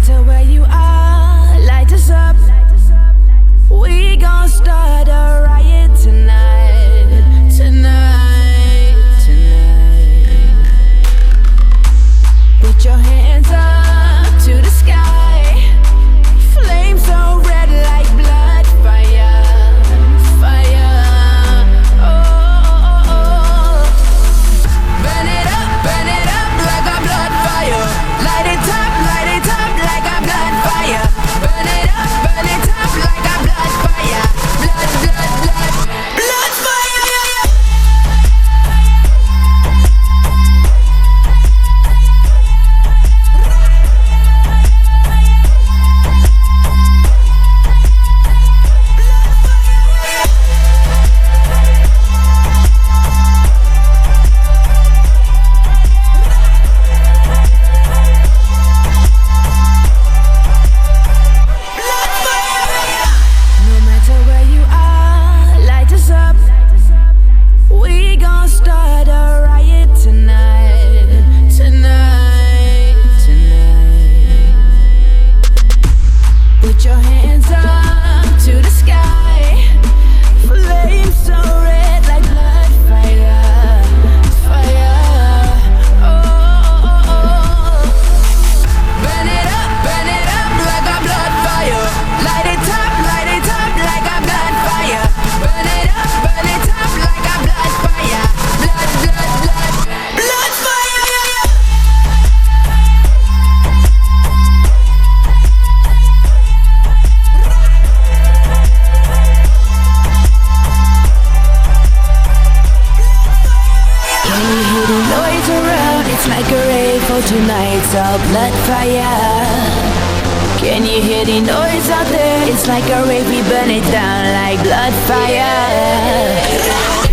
matter where you are, light us up. We gon' start a riot tonight, tonight, tonight. Put your hands up to the sky. Flames so red like blood, fire, fire. Oh, oh, oh. Burn it up like a blood fire. Light it up like a blood fire. Burn it up like a blood fire. Blood, blood, blood, blood fire. No matter where you are, light us up. We gon' start a riot tonight, tonight, tonight. Put your hands up to the sky. Flames so red like blood, fire, fire. Oh, oh, oh. Burn it up like a blood fire. Light it up like a blood fire. Burn it up like a blood fire. Blood, blood, blood, blood fire. Can you hear the noise around? It's like a rave for tonight's all blood fire. Can you hear the noise out there? It's like a rave, we burn it down like blood fire.